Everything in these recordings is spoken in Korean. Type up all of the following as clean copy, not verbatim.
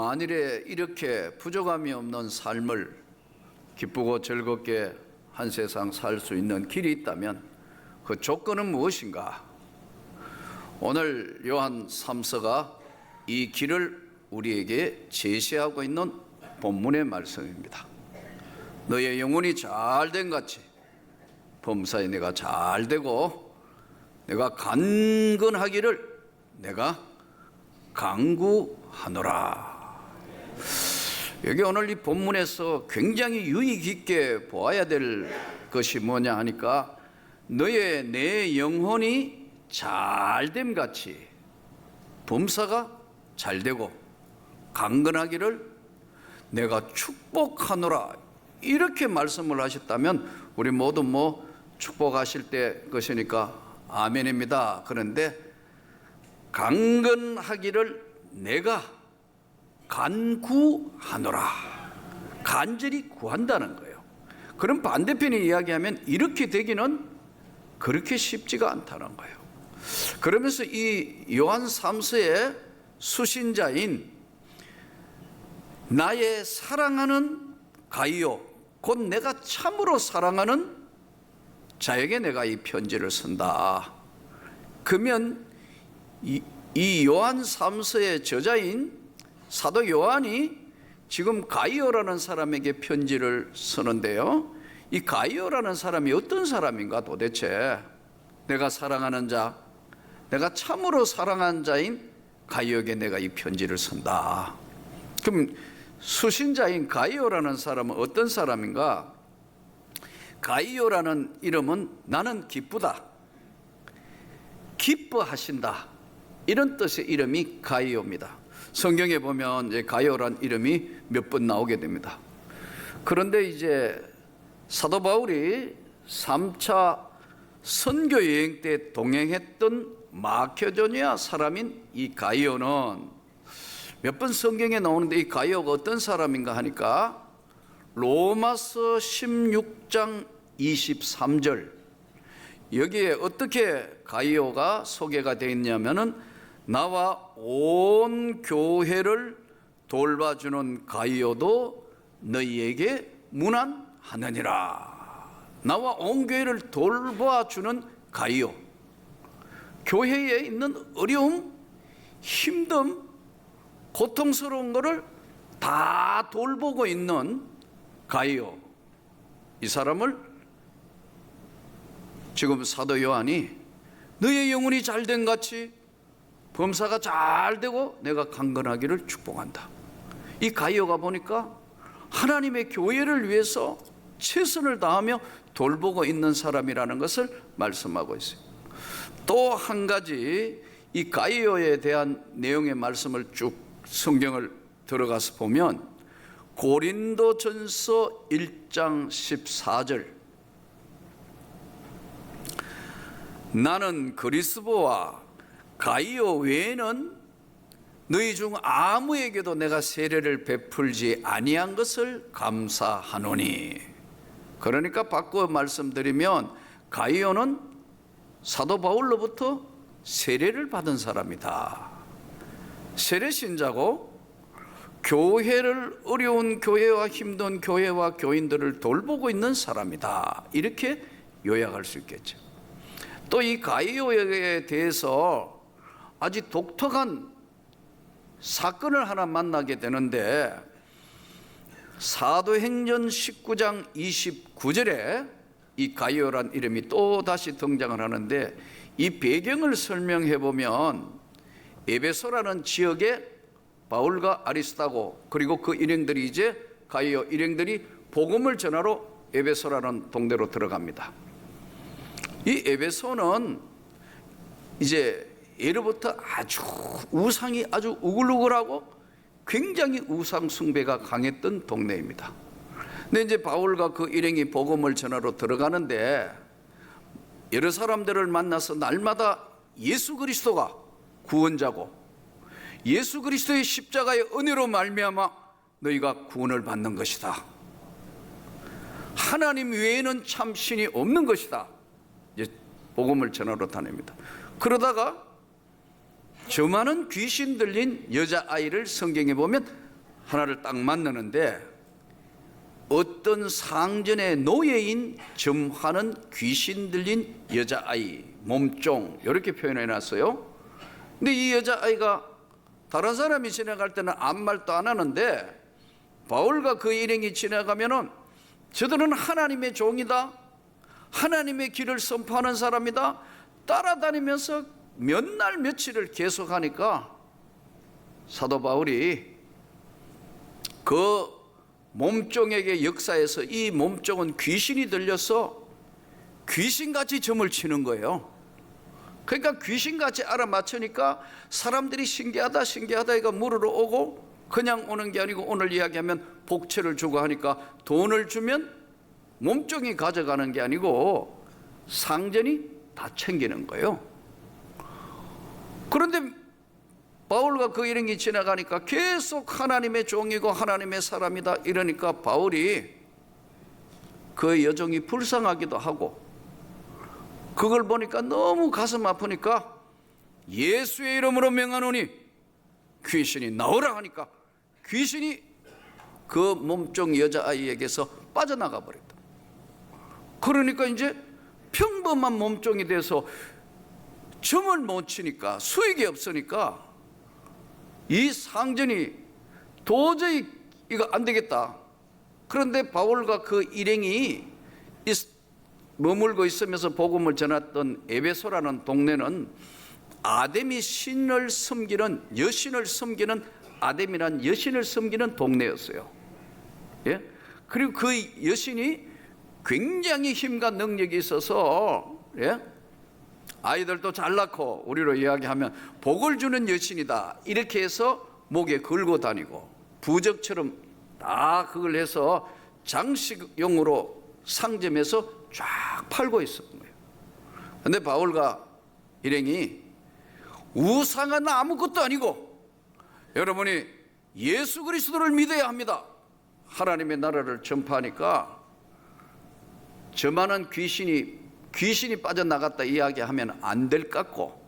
만일에 이렇게 부족함이 없는 삶을 기쁘고 즐겁게 한 세상 살 수 있는 길이 있다면 그 조건은 무엇인가? 오늘 요한 3서가 이 길을 우리에게 제시하고 있는 본문의 말씀입니다. 너의 영혼이 잘된 같이 범사에 내가 잘되고 내가 강건하기를 내가 강구하노라. 여기 오늘 이 본문에서 굉장히 유의 깊게 보아야 될 것이 뭐냐 하니까 너의 내 영혼이 잘됨 같이 범사가 잘되고 강건하기를 내가 축복하노라, 이렇게 말씀을 하셨다면 우리 모두 축복하실 때 것이니까 아멘입니다. 그런데 강건하기를 내가 간구하노라, 간절히 구한다는 거예요. 그럼 반대편이 이야기하면 이렇게 되기는 그렇게 쉽지가 않다는 거예요. 그러면서 이 요한 3서의 수신자인 나의 사랑하는 가이오, 곧 내가 참으로 사랑하는 자에게 내가 이 편지를 쓴다. 그러면 이 요한 3서의 저자인 사도 요한이 지금 가이오라는 사람에게 편지를 쓰는데요, 이 가이오라는 사람이 어떤 사람인가? 도대체 내가 사랑하는 자, 내가 참으로 사랑하는 자인 가이오에게 내가 이 편지를 쓴다. 그럼 수신자인 가이오라는 사람은 어떤 사람인가? 가이오라는 이름은 나는 기쁘다, 기뻐하신다, 이런 뜻의 이름이 가이오입니다. 성경에 보면 이제 가이오란 이름이 몇 번 나오게 됩니다. 그런데 이제 사도 바울이 3차 선교 여행 때 동행했던 마케도니아 사람인 이 가이오는 몇 번 성경에 나오는데, 이 가이오가 어떤 사람인가 하니까 로마서 16장 23절, 여기에 어떻게 가이오가 소개가 되어 있냐면은 나와 온 교회를 돌봐주는 가이오도 너희에게 문안하느니라. 나와 온 교회를 돌봐주는 가이오, 교회에 있는 어려움, 힘듦, 고통스러운 것을 다 돌보고 있는 가이오, 이 사람을 지금 사도 요한이 너의 영혼이 잘된 같이 범사가 잘되고 내가 강건하기를 축복한다. 이 가이오가 보니까 하나님의 교회를 위해서 최선을 다하며 돌보고 있는 사람이라는 것을 말씀하고 있어요. 또 한 가지 이 가이오에 대한 내용의 말씀을 쭉 성경을 들어가서 보면 고린도전서 1장 14절, 나는 그리스도와 가이오 외에는 너희 중 아무에게도 내가 세례를 베풀지 아니한 것을 감사하노니. 그러니까 바꿔 말씀드리면 가이오는 사도 바울로부터 세례를 받은 사람이다. 세례신자고 교회를, 어려운 교회와 힘든 교회와 교인들을 돌보고 있는 사람이다, 이렇게 요약할 수 있겠죠. 또 이 가이오에 대해서 아주 독특한 사건을 하나 만나게 되는데, 사도행전 19장 29절에 이 가이오란 이름이 또 다시 등장을 하는데, 이 배경을 설명해 보면 에베소라는 지역에 바울과 아리스타고 그리고 그 일행들이, 이제 가이오 일행들이 복음을 전하러 에베소라는 동네로 들어갑니다. 이 에베소는 이제 예로부터 아주 우상이 아주 우글우글하고 굉장히 우상 숭배가 강했던 동네입니다. 근데 이제 바울과 그 일행이 복음을 전하러 들어가는데 여러 사람들을 만나서 날마다 예수 그리스도가 구원자고 예수 그리스도의 십자가의 은혜로 말미암아 너희가 구원을 받는 것이다, 하나님 외에는 참 신이 없는 것이다, 이제 복음을 전하러 다닙니다. 그러다가 저 많은 귀신 들린 여자아이를 성경에 보면 하나를 딱 만나는데 어떤 상전의 노예인 점하는 귀신 들린 여자아이, 몸종 이렇게 표현해 놨어요. 근데 이 여자아이가 다른 사람이 지나갈 때는 아무 말도 안 하는데 바울과 그 일행이 지나가면은 저들은 하나님의 종이다, 하나님의 길을 선포하는 사람이다 따라다니면서 몇 날 며칠을 계속하니까 사도 바울이 그 몸종에게 역사에서 이 몸종은 귀신이 들려서 귀신같이 점을 치는 거예요. 그러니까 귀신같이 알아맞히니까 사람들이 신기하다 신기하다 이거 물으러 오고, 그냥 오는 게 아니고 오늘 이야기하면 복채를 주고 하니까 돈을 주면 몸종이 가져가는 게 아니고 상전이 다 챙기는 거예요. 그런데 바울과 그 일행이 지나가니까 계속 하나님의 종이고 하나님의 사람이다 이러니까 바울이 그 여종이 불쌍하기도 하고, 그걸 보니까 너무 가슴 아프니까 예수의 이름으로 명하노니 귀신이 나오라 하니까 귀신이 그 몸종 여자아이에게서 빠져나가 버렸다. 그러니까 이제 평범한 몸종이 돼서 점을 못 치니까, 수익이 없으니까 이 상전이 도저히 이거 안 되겠다. 그런데 바울과 그 일행이 머물고 있으면서 복음을 전했던 에베소라는 동네는 아데미 신을 섬기는, 여신을 섬기는, 아데미란 여신을 섬기는 동네였어요. 예? 그리고 그 여신이 굉장히 힘과 능력이 있어서, 예? 아이들도 잘 낳고, 우리로 이야기하면 복을 주는 여신이다 이렇게 해서 목에 걸고 다니고, 부적처럼 다 그걸 해서 장식용으로 상점에서 쫙 팔고 있었던 거예요. 그런데 바울과 일행이 우상은 아무것도 아니고 여러분이 예수 그리스도를 믿어야 합니다, 하나님의 나라를 전파하니까 저만한 귀신이 빠져나갔다 이야기하면 안 될 것 같고,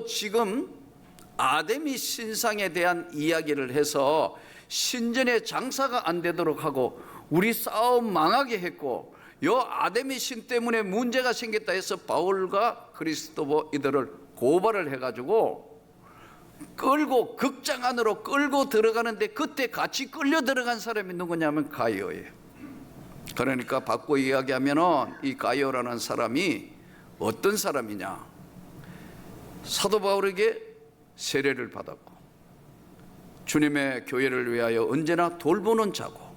지금 아데미 신상에 대한 이야기를 해서 신전에 장사가 안 되도록 하고 우리 싸움 망하게 했고, 아데미 신 때문에 문제가 생겼다 해서 바울과 그리스도보 이들을 고발을 해가지고 끌고 극장 안으로 끌고 들어가는데, 그때 같이 끌려 들어간 사람이 누구냐면 가이오예요. 그러니까 바꿔 이야기하면 이 가이오라는 사람이 어떤 사람이냐, 사도 바울에게 세례를 받았고 주님의 교회를 위하여 언제나 돌보는 자고,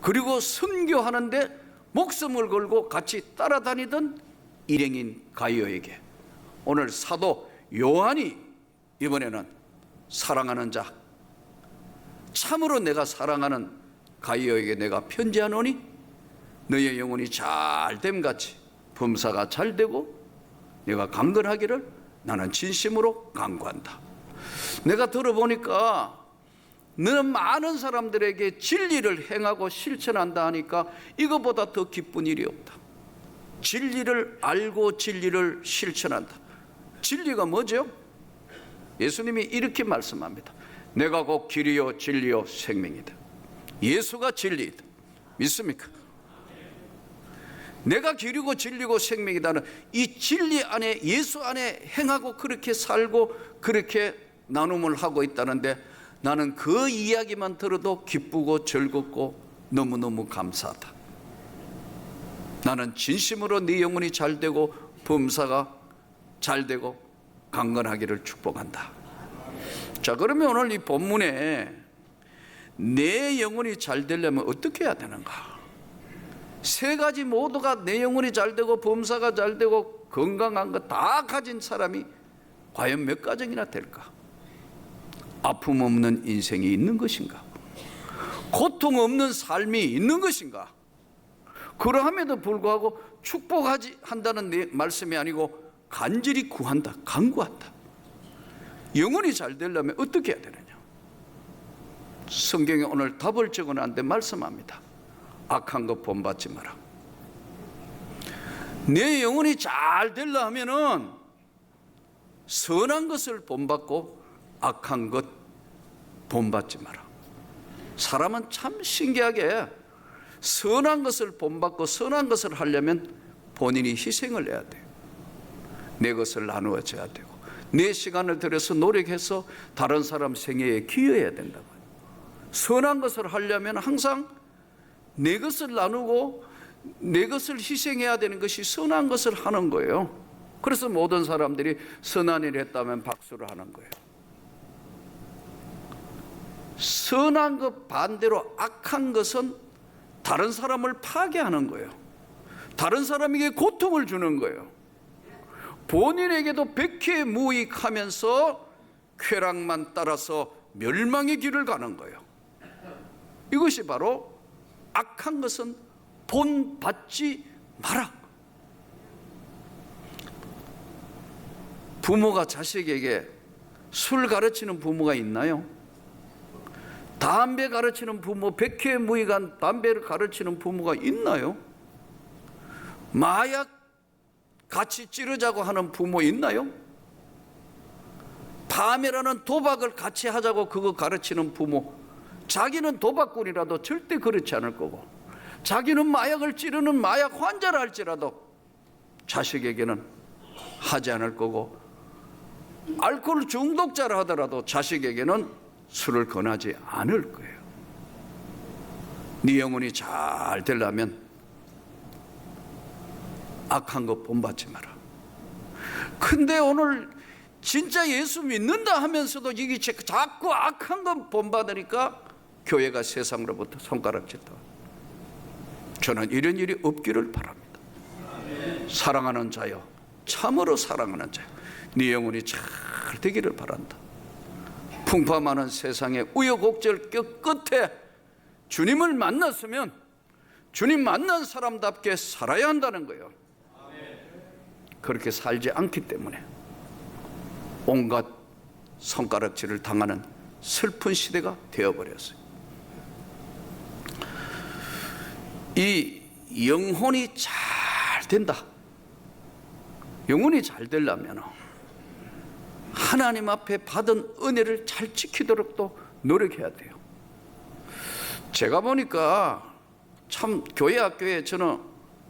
그리고 선교하는데 목숨을 걸고 같이 따라다니던 일행인 가이오에게 오늘 사도 요한이 이번에는 사랑하는 자, 참으로 내가 사랑하는 가이오에게 내가 편지하노니 너의 영혼이 잘됨같이 범사가 잘되고 내가 강건하기를 나는 진심으로 간구한다. 내가 들어보니까 너는 많은 사람들에게 진리를 행하고 실천한다 하니까 이거보다 더 기쁜 일이 없다. 진리를 알고 진리를 실천한다. 진리가 뭐죠? 예수님이 이렇게 말씀합니다. 내가 곧 길이요 진리요 생명이다. 예수가 진리이다. 믿습니까? 내가 길이고 진리고 생명이다는 이 진리 안에, 예수 안에 행하고 그렇게 살고 그렇게 나눔을 하고 있다는데, 나는 그 이야기만 들어도 기쁘고 즐겁고 너무너무 감사하다. 나는 진심으로 네 영혼이 잘되고 범사가 잘되고 강건하기를 축복한다. 자, 그러면 오늘 이 본문에 내 영혼이 잘되려면 어떻게 해야 되는가? 세 가지 모두가 내 영혼이 잘되고 범사가 잘되고 건강한 거 다 가진 사람이 과연 몇 가정이나 될까? 아픔 없는 인생이 있는 것인가? 고통 없는 삶이 있는 것인가? 그러함에도 불구하고 축복하지 한다는 말씀이 아니고 간절히 구한다, 간구한다. 영혼이 잘 되려면 어떻게 해야 되느냐? 성경에 오늘 답을 적어놨는데 말씀합니다. 악한 것 본받지 마라. 내 영혼이 잘 되려 하면은 선한 것을 본받고 악한 것 본받지 마라. 사람은 참 신기하게 선한 것을 본받고 선한 것을 하려면 본인이 희생을 해야 돼요. 내 것을 나누어 줘야 되고 내 시간을 들여서 노력해서 다른 사람 생애에 기여해야 된다고. 선한 것을 하려면 항상 내 것을 나누고 내 것을 희생해야 되는 것이 선한 것을 하는 거예요. 그래서 모든 사람들이 선한 일을 했다면 박수를 하는 거예요. 선한 것 반대로 악한 것은 다른 사람을 파괴하는 거예요. 다른 사람에게 고통을 주는 거예요. 본인에게도 백해무익하면서 쾌락만 따라서 멸망의 길을 가는 거예요. 이것이 바로 악한 것은 본받지 마라. 부모가 자식에게 술 가르치는 부모가 있나요? 담배 가르치는 부모, 백해무익한 담배를 가르치는 부모가 있나요? 마약 같이 찌르자고 하는 부모 있나요? 파멸하는 도박을 같이 하자고 그거 가르치는 부모, 자기는 도박꾼이라도 절대 그렇지 않을 거고, 자기는 마약을 찌르는 마약 환자라 할지라도 자식에게는 하지 않을 거고, 알코올 중독자라 하더라도 자식에게는 술을 권하지 않을 거예요. 네 영혼이 잘 되려면 악한 것 본받지 마라. 근데 오늘 진짜 예수 믿는다 하면서도 이게 자꾸 악한 것 본받으니까 교회가 세상으로부터 손가락질다. 저는 이런 일이 없기를 바랍니다. 사랑하는 자여, 참으로 사랑하는 자여, 네 영혼이 잘 되기를 바란다. 풍파많은 세상의 우여곡절 끝에 주님을 만났으면 주님 만난 사람답게 살아야 한다는 거예요. 그렇게 살지 않기 때문에 온갖 손가락질을 당하는 슬픈 시대가 되어버렸어요. 이 영혼이 잘 된다. 영혼이 잘 되려면 하나님 앞에 받은 은혜를 잘 지키도록 또 노력해야 돼요. 제가 보니까 참 교회 학교에 저는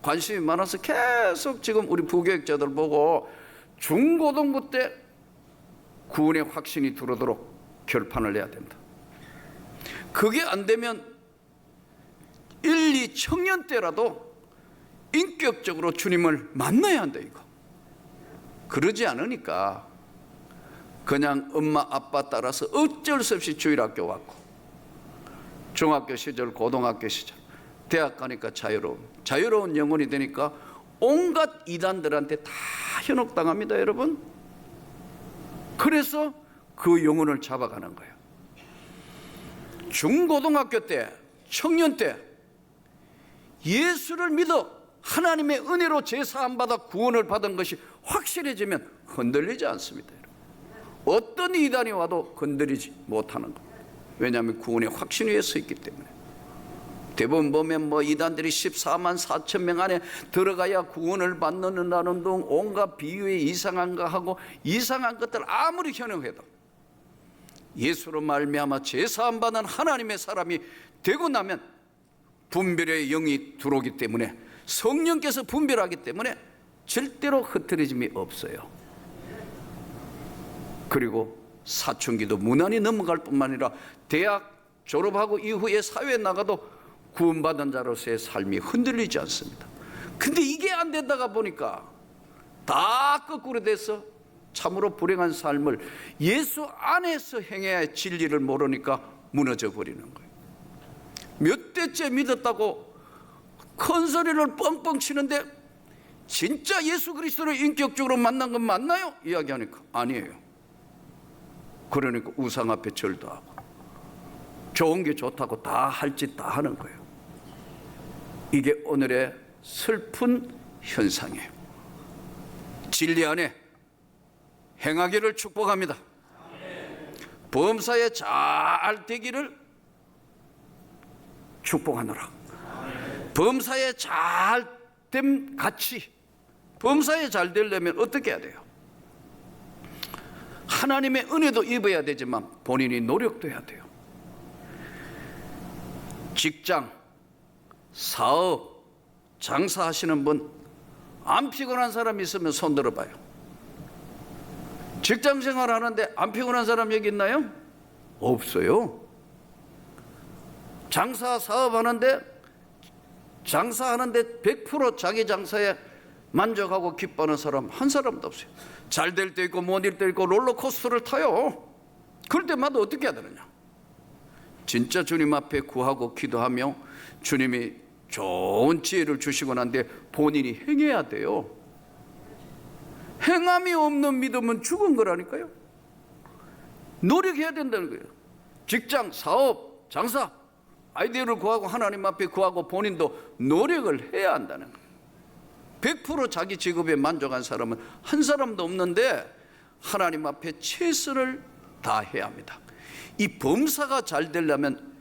관심이 많아서 계속 지금 우리 부교육자들 보고 중고등부 때 구원의 확신이 들어오도록 결판을 내야 된다. 그게 안 되면 1, 2 청년 때라도 인격적으로 주님을 만나야 한다 이거. 그러지 않으니까 그냥 엄마 아빠 따라서 어쩔 수 없이 주일학교 왔고, 중학교 시절 고등학교 시절 대학 가니까 자유로운 영혼이 되니까 온갖 이단들한테 다 현혹당합니다 여러분. 그래서 그 영혼을 잡아가는 거예요. 중고등학교 때 청년 때 예수를 믿어 하나님의 은혜로 제사함 받아 구원을 받은 것이 확실해지면 흔들리지 않습니다. 어떤 이단이 와도 건드리지 못하는 겁니다. 왜냐하면 구원의 확신 위에 서 있기 때문에. 대부분 보면 이단들이 14만 4천 명 안에 들어가야 구원을 받는다는 등 온갖 비유에 이상한 거 하고 이상한 것들 아무리 현혹해도 예수로 말미암아 제사함 받은 하나님의 사람이 되고 나면 분별의 영이 들어오기 때문에, 성령께서 분별하기 때문에 절대로 흐트러짐이 없어요. 그리고 사춘기도 무난히 넘어갈 뿐만 아니라 대학 졸업하고 이후에 사회에 나가도 구원받은 자로서의 삶이 흔들리지 않습니다. 근데 이게 안 되다가 보니까 다 거꾸로 돼서 참으로 불행한 삶을 예수 안에서 행해야 할 진리를 모르니까 무너져 버리는 거예요. 몇 대째 믿었다고 큰 소리를 뻥뻥 치는데 진짜 예수 그리스도를 인격적으로 만난 건 맞나요? 이야기하니까 아니에요. 그러니까 우상 앞에 절도 하고 좋은 게 좋다고 다 할 짓 다 하는 거예요. 이게 오늘의 슬픈 현상이에요. 진리 안에 행하기를 축복합니다. 범사에 잘 되기를 축복하노라. 범사에 잘됨 같이 범사에 잘 되려면 어떻게 해야 돼요? 하나님의 은혜도 입어야 되지만 본인이 노력도 해야 돼요. 직장, 사업, 장사하시는 분 안 피곤한 사람 있으면 손 들어봐요. 직장 생활 하는데 안 피곤한 사람 여기 있나요? 없어요. 장사, 사업하는데 장사하는데 100% 자기 장사에 만족하고 기뻐하는 사람 한 사람도 없어요. 잘 될 때 있고 못 될 때 있고 롤러코스터를 타요. 그럴 때마다 어떻게 해야 되느냐? 진짜 주님 앞에 구하고 기도하며 주님이 좋은 지혜를 주시고 난 뒤에 본인이 행해야 돼요. 행함이 없는 믿음은 죽은 거라니까요. 노력해야 된다는 거예요. 직장, 사업, 장사, 아이디어를 구하고 하나님 앞에 구하고 본인도 노력을 해야 한다는 거예요. 100% 자기 직업에 만족한 사람은 한 사람도 없는데 하나님 앞에 최선을 다해야 합니다. 이 범사가 잘 되려면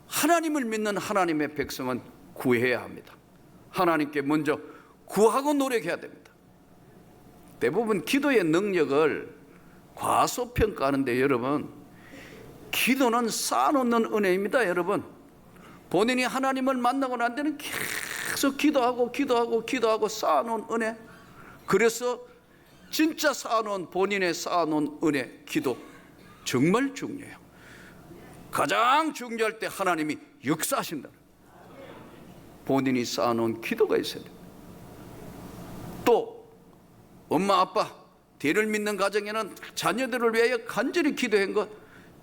하나님을 믿는 하나님의 백성은 구해야 합니다. 하나님께 먼저 구하고 노력해야 됩니다. 대부분 기도의 능력을 과소평가하는데 여러분, 기도는 쌓아놓는 은혜입니다. 여러분, 본인이 하나님을 만나고 난 뒤는 계속 기도하고 쌓아놓은 은혜. 그래서 진짜 쌓아놓은 본인의 쌓아놓은 은혜, 기도 정말 중요해요. 가장 중요할 때 하나님이 역사하신다. 본인이 쌓아놓은 기도가 있어야 돼요. 또 엄마 아빠 대를 믿는 가정에는 자녀들을 위하여 간절히 기도한 것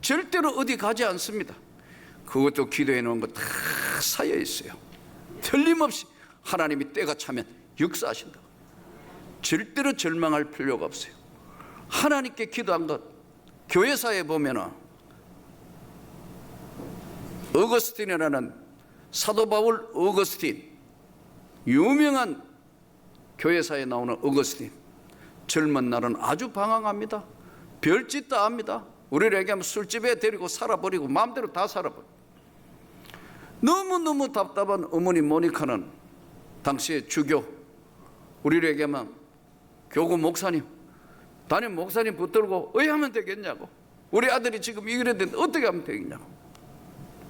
절대로 어디 가지 않습니다. 그것도 기도해 놓은 거 다 쌓여 있어요. 틀림없이 하나님이 때가 차면 역사하신다. 절대로 절망할 필요가 없어요. 하나님께 기도한 것, 교회사에 보면은 어거스틴이라는 사도 바울 어거스틴, 유명한 교회사에 나오는 어거스틴, 젊은 날은 아주 방황합니다. 별짓 다 합니다. 우리를 얘기하면 술집에 데리고 살아버리고 마음대로 다 살아버리고. 너무너무 답답한 어머니 모니카는 당시에 주교, 우리를 얘기하면 교구 목사님, 담임 목사님 붙들고 왜 하면 되겠냐고, 우리 아들이 지금 이래 되는데 어떻게 하면 되겠냐고.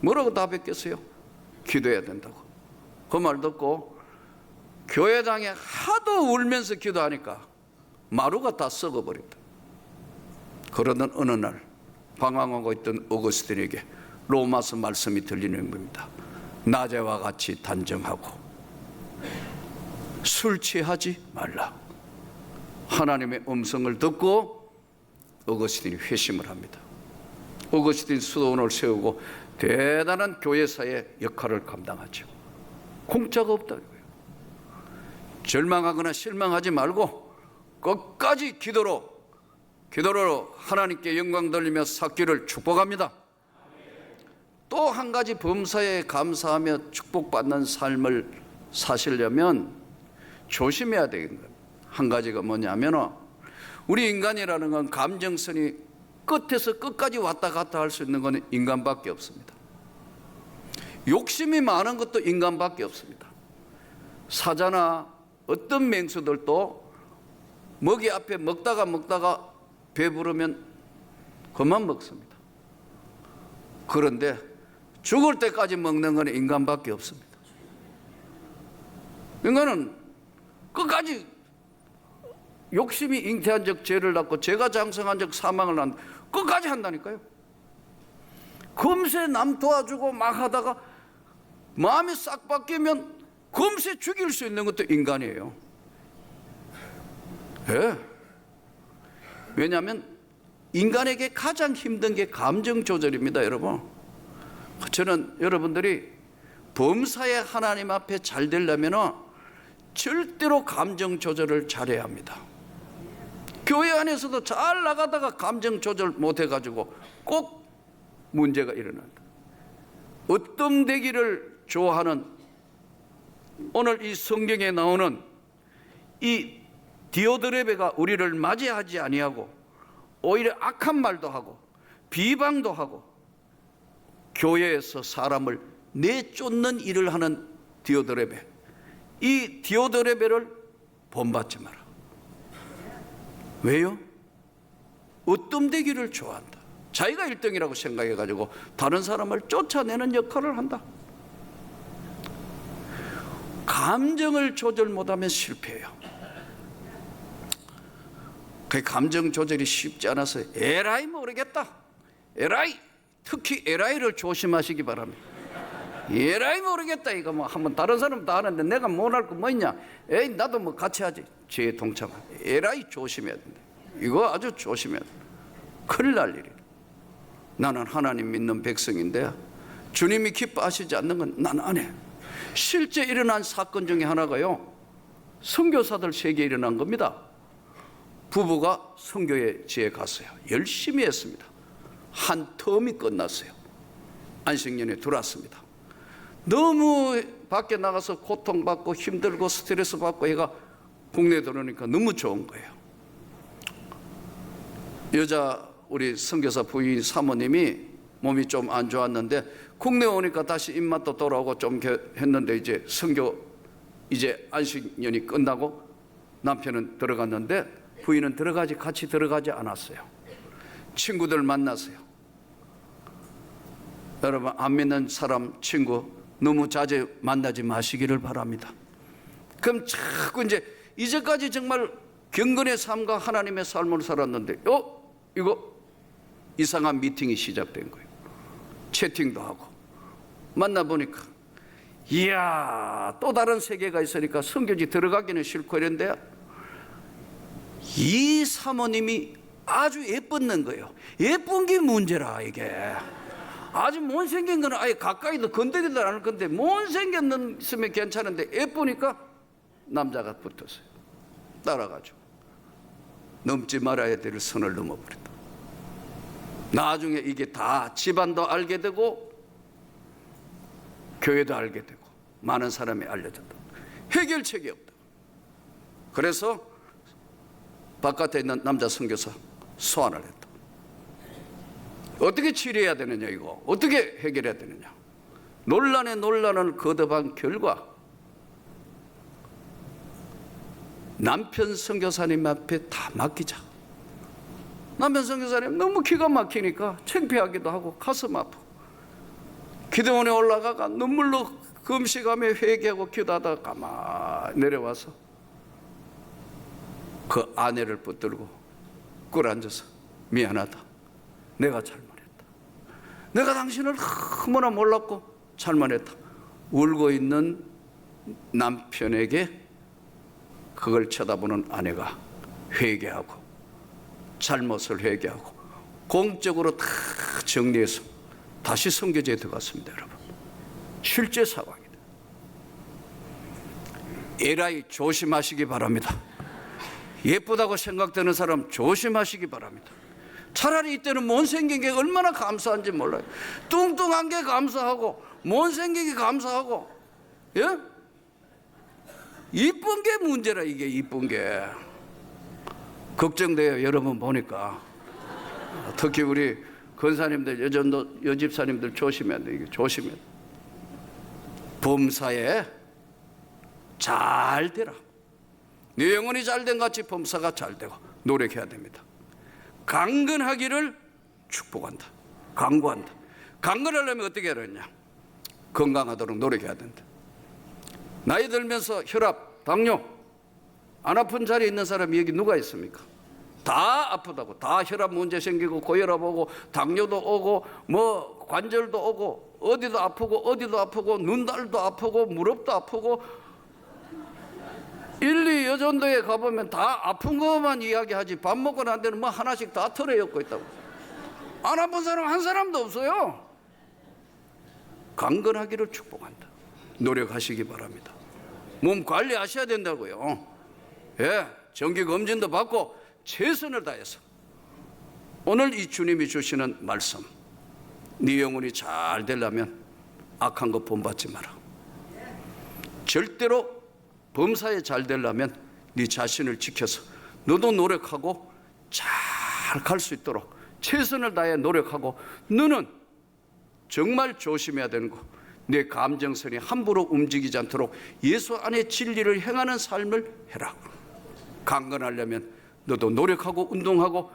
뭐라고 답했겠어요? 기도해야 된다고. 그 말 듣고 교회당에 하도 울면서 기도하니까 마루가 다 썩어버렸다. 그러던 어느 날 방황하고 있던 어거스틴에게 로마서 말씀이 들리는 겁니다. 낮에와 같이 단정하고 술 취하지 말라. 하나님의 음성을 듣고 어거스틴이 회심을 합니다. 어거스틴 수도원을 세우고 대단한 교회사의 역할을 감당하죠. 공짜가 없다고요. 절망하거나 실망하지 말고 끝까지 기도로 하나님께 영광 돌리며 삭기를 축복합니다. 또 한 가지 범사에 감사하며 축복받는 삶을 사시려면 조심해야 되는 것 한 가지가 뭐냐면, 우리 인간이라는 건 감정선이 끝에서 끝까지 왔다 갔다 할 수 있는 건 인간밖에 없습니다. 욕심이 많은 것도 인간밖에 없습니다. 사자나 어떤 맹수들도 먹이 앞에 먹다가 배부르면 그만 먹습니다. 그런데 죽을 때까지 먹는 건 인간밖에 없습니다. 인간은 끝까지 욕심이 잉태한 적 죄를 낳고 죄가 장성한 적 사망을 낳는, 끝까지 한다니까요. 금세 남 도와주고 막 하다가 마음이 싹 바뀌면 금세 죽일 수 있는 것도 인간이에요. 네. 왜냐하면 인간에게 가장 힘든 게 감정 조절입니다. 여러분, 저는 여러분들이 범사에 하나님 앞에 잘 되려면 절대로 감정 조절을 잘해야 합니다. 교회 안에서도 잘 나가다가 감정 조절 못해가지고 꼭 문제가 일어난다. 어떤 되기를 좋아하는, 오늘 이 성경에 나오는 이 디오드레베가 우리를 맞이하지 아니하고 오히려 악한 말도 하고 비방도 하고 교회에서 사람을 내쫓는 일을 하는 디오드레베, 이 디오드레베를 본받지 마라. 왜요? 으뜸되기를 좋아한다. 자기가 1등이라고 생각해가지고 다른 사람을 쫓아내는 역할을 한다. 감정을 조절 못하면 실패해요. 그 감정 조절이 쉽지 않아서 에라이 모르겠다. 에라이, 특히 에라이를 조심하시기 바랍니다. 에라이 모르겠다. 이거 뭐 한번 다른 사람 다 하는데 내가 못할 거 뭐 있냐? 에이 나도 뭐 같이 하지. 죄에 동참하. 에라이 조심해야 된다. 이거 아주 조심해야 된다. 큰일 날 일이야. 나는 하나님 믿는 백성인데 주님이 기뻐하시지 않는 건 난 안 해. 실제 일어난 사건 중에 하나가요, 선교사들 세계에 일어난 겁니다. 부부가 선교지에 갔어요. 열심히 했습니다. 한 텀이 끝났어요. 안식년에 들어왔습니다. 너무 밖에 나가서 고통받고 힘들고 스트레스 받고 얘가 국내에 들어오니까 너무 좋은 거예요. 여자 우리 선교사 부인 사모님이 몸이 좀 안 좋았는데 국내에 오니까 다시 입맛도 돌아오고 좀 했는데 이제 선교 이제 안식년이 끝나고 남편은 들어갔는데 부인은 같이 들어가지 않았어요. 친구들 만났어요. 여러분, 안 믿는 사람 친구 너무 자주 만나지 마시기를 바랍니다. 그럼 자꾸 이제까지 정말 경건의 삶과 하나님의 삶을 살았는데 이거 이상한 미팅이 시작된 거예요. 채팅도 하고 만나보니까 이야, 또 다른 세계가 있으니까 선교지 들어가기는 싫고 이런데 이 사모님이 아주 예뻤는 거예요. 예쁜 게 문제라. 이게 아주 못생긴 거는 아예 가까이도 건드리도 않을 건데 못생겼으면 괜찮은데 예쁘니까 남자가 붙었어요. 따라가지고 넘지 말아야 될 선을 넘어버렸다. 나중에 이게 다 집안도 알게 되고 교회도 알게 되고 많은 사람이 알려졌다. 해결책이 없다. 그래서 바깥에 있는 남자 선교사 소환을 했다. 어떻게 치료해야 되느냐, 이거 어떻게 해결해야 되느냐. 논란에 논란을 거듭한 결과 남편 선교사님 앞에 다 맡기자. 남편 선교사님 너무 기가 막히니까 창피하기도 하고 가슴 아프고 기도원에 올라가가 눈물로 금식하며 회개하고 기도하다가 가만히 내려와서 그 아내를 붙들고 꿇어앉아서 미안하다. 내가 잘못했다. 내가 당신을 너무나 몰랐고 잘못했다. 울고 있는 남편에게 그걸 쳐다보는 아내가 회개하고 잘못을 회개하고 공적으로 다 정리해서 다시 선교지에 들어갔습니다. 여러분, 실제 상황입니다. 에라이 조심하시기 바랍니다. 예쁘다고 생각되는 사람 조심하시기 바랍니다. 차라리 이때는 못생긴 게 얼마나 감사한지 몰라요. 뚱뚱한 게 감사하고 못생긴 게 감사하고, 예? 이쁜 게 문제라. 이게 이쁜 게 걱정돼요. 여러분 보니까 특히 우리 권사님들, 여집사님들 조심해야 돼. 이게 조심해야 돼. 범사에 잘 되라. 네 영혼이 잘된 같이 범사가 잘 되고 노력해야 됩니다. 강건하기를 축복한다. 강구한다. 강건하려면 어떻게 해야 되냐? 건강하도록 노력해야 된다. 나이 들면서 혈압, 당뇨 안 아픈 자리에 있는 사람이 여기 누가 있습니까? 다 아프다고. 다 혈압 문제 생기고 고혈압 오고 당뇨도 오고 뭐 관절도 오고 어디도 아프고 눈달도 아프고 무릎도 아프고 1, 2 여전도에 가보면 다 아픈 것만 이야기하지 밥 먹고 난 데는 뭐 하나씩 다 털어엮고 있다고. 안 아픈 사람 한 사람도 없어요. 강건하기를 축복한다. 노력하시기 바랍니다. 몸 관리하셔야 된다고요. 예, 정기검진도 받고 최선을 다해서 오늘 이 주님이 주시는 말씀, 네 영혼이 잘 되려면 악한 거 본받지 마라. 절대로 범사에 잘 되려면 네 자신을 지켜서 너도 노력하고 잘 갈 수 있도록 최선을 다해 노력하고, 너는 정말 조심해야 되는 거, 내 감정선이 함부로 움직이지 않도록 예수 안의 진리를 행하는 삶을 해라. 강건하려면 너도 노력하고 운동하고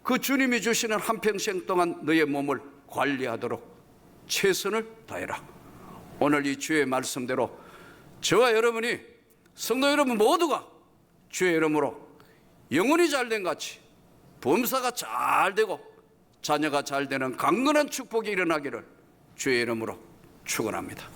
그 주님이 주시는 한평생 동안 너의 몸을 관리하도록 최선을 다해라. 오늘 이 주의 말씀대로 저와 여러분이, 성도 여러분 모두가 주의 이름으로 영혼이 잘된 같이 범사가 잘 되고 자녀가 잘 되는 강건한 축복이 일어나기를 주의 이름으로 축원합니다.